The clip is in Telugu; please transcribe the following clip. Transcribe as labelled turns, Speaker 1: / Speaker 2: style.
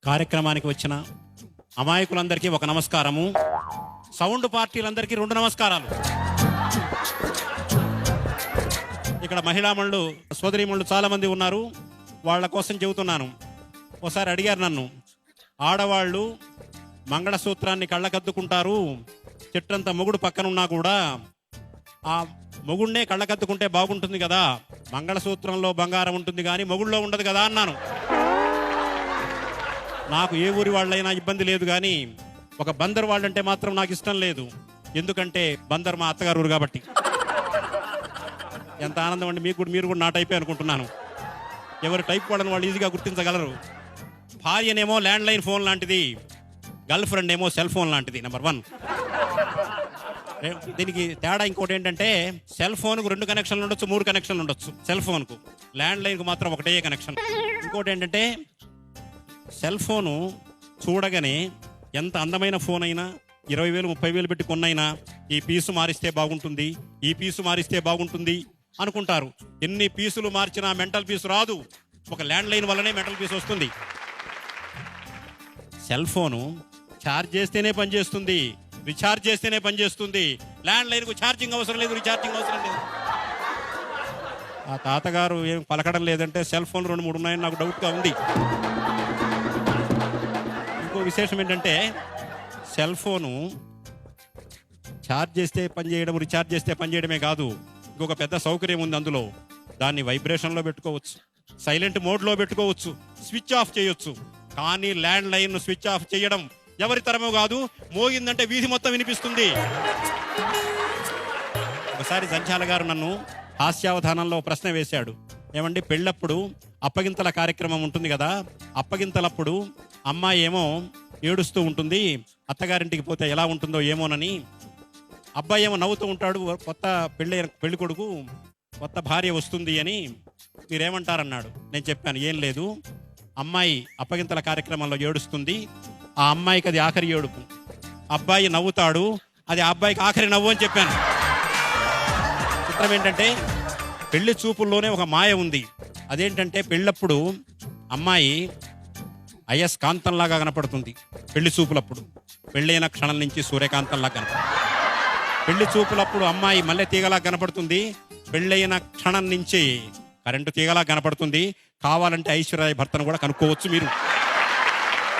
Speaker 1: కార్యక్రమానికి వచ్చిన అమాయకులందరికీ ఒక నమస్కారము, సౌండ్ పార్టీలందరికీ 2 నమస్కారాలు. ఇక్కడ మహిళామణులు సోదరీమణులు చాలామంది ఉన్నారు, వాళ్ళ కోసం చెబుతున్నాను. ఒకసారి అడిగారు నన్ను, ఆడవాళ్ళు మంగళసూత్రాన్ని కళ్ళకద్దుకుంటారు, చెట్టంత మొగుడు పక్కనున్నా కూడా ఆ మొగుడినే కళ్ళకద్దుకుంటే బాగుంటుంది కదా, మంగళసూత్రంలో బంగారం ఉంటుంది కానీ మొగుళ్ళో ఉండదు కదా అన్నాను. నాకు ఏ ఊరి వాళ్ళైనా ఇబ్బంది లేదు, కానీ ఒక బందర్ వాళ్ళంటే మాత్రం నాకు ఇష్టం లేదు. ఎందుకంటే బందర్ మా అత్తగారు ఊరు కాబట్టి. ఎంత ఆనందం అండి, మీరు కూడా నా టైపే అనుకుంటున్నాను. ఎవరు టైప్ వాళ్ళని వాళ్ళు ఈజీగా గుర్తించగలరు. భార్యనేమో ల్యాండ్ లైన్ ఫోన్ లాంటిది, గర్ల్ ఫ్రెండ్ ఏమో సెల్ ఫోన్ లాంటిది. నెంబర్ 1. దీనికి తేడా ఇంకోటి ఏంటంటే, సెల్ ఫోన్కు 2 కనెక్షన్లు ఉండొచ్చు, 3 కనెక్షన్లు ఉండొచ్చు. సెల్ ఫోన్కు, ల్యాండ్ లైన్కు మాత్రం ఒకటే కనెక్షన్. ఇంకోటి ఏంటంటే, సెల్ ఫోను చూడగానే ఎంత అందమైన ఫోన్ అయినా 20,000 30,000 పెట్టి కొన్నైనా ఈ పీసు మారిస్తే బాగుంటుంది, ఈ పీసు మారిస్తే బాగుంటుంది అనుకుంటారు. ఎన్ని పీసులు మార్చినా మెంటల్ పీసు రాదు. ఒక ల్యాండ్ లైన్ వల్లనే మెంటల్ పీస్ వస్తుంది. సెల్ ఫోను ఛార్జ్ చేస్తేనే పనిచేస్తుంది, రీఛార్జ్ చేస్తేనే పనిచేస్తుంది. ల్యాండ్ లైన్కు ఛార్జింగ్ అవసరం లేదు, రీఛార్జింగ్ అవసరం లేదు. ఆ తాతగారు ఏం పలకడం లేదంటే సెల్ ఫోన్ 2 3 ఉన్నాయని నాకు డౌట్గా ఉంది. ఇంకో విశేషం ఏంటంటే, సెల్ ఫోను ఛార్జ్ చేస్తే పనిచేయడం, రీఛార్జ్ చేస్తే పనిచేయడమే కాదు, ఇంకొక పెద్ద సౌకర్యం ఉంది అందులో. దాన్ని వైబ్రేషన్లో పెట్టుకోవచ్చు, సైలెంట్ మోడ్లో పెట్టుకోవచ్చు, స్విచ్ ఆఫ్ చేయొచ్చు. కానీ ల్యాండ్ లైన్ స్విచ్ ఆఫ్ చేయడం ఎవరి తరమో కాదు, మోగిందంటే వీధి మొత్తం వినిపిస్తుంది. ఒకసారి సంచాల గారు నన్ను హాస్యావధానంలో ప్రశ్న వేశాడు. ఏమండి, పెళ్ళప్పుడు అప్పగింతల కార్యక్రమం ఉంటుంది కదా, అప్పగింతలప్పుడు అమ్మాయి ఏమో ఏడుస్తూ ఉంటుంది, అత్తగారింటికి పోతే ఎలా ఉంటుందో ఏమోనని. అబ్బాయి ఏమో నవ్వుతూ ఉంటాడు, కొత్త పెళ్లి కొడుకు కొత్త భార్య వస్తుంది అని. మీరేమంటారన్నాడు. నేను చెప్పాను, ఏం లేదు, అమ్మాయి అప్పగింతల కార్యక్రమంలో ఏడుస్తుంది, ఆ అమ్మాయికి అది ఆఖరి ఏడుపు. అబ్బాయి నవ్వుతాడు, అది ఆ అబ్బాయికి ఆఖరి నవ్వు అని చెప్పాను. చిత్రం ఏంటంటే, పెళ్లి చూపుల్లోనే ఒక మాయ ఉంది. అదేంటంటే, పెళ్ళప్పుడు అమ్మాయి అయస్కాంతంలాగా కనపడుతుంది పెళ్లి చూపులప్పుడు. పెళ్ళైన క్షణం నుంచి సూర్యకాంతంలా కనపడుతుంది. పెళ్లి చూపులప్పుడు అమ్మాయి మల్లె తీగలా కనపడుతుంది, పెళ్ళైన క్షణం నుంచి కరెంటు తీగలా కనపడుతుంది. కావాలంటే ఐశ్వర్య భర్తను కూడా కనుక్కోవచ్చు మీరు.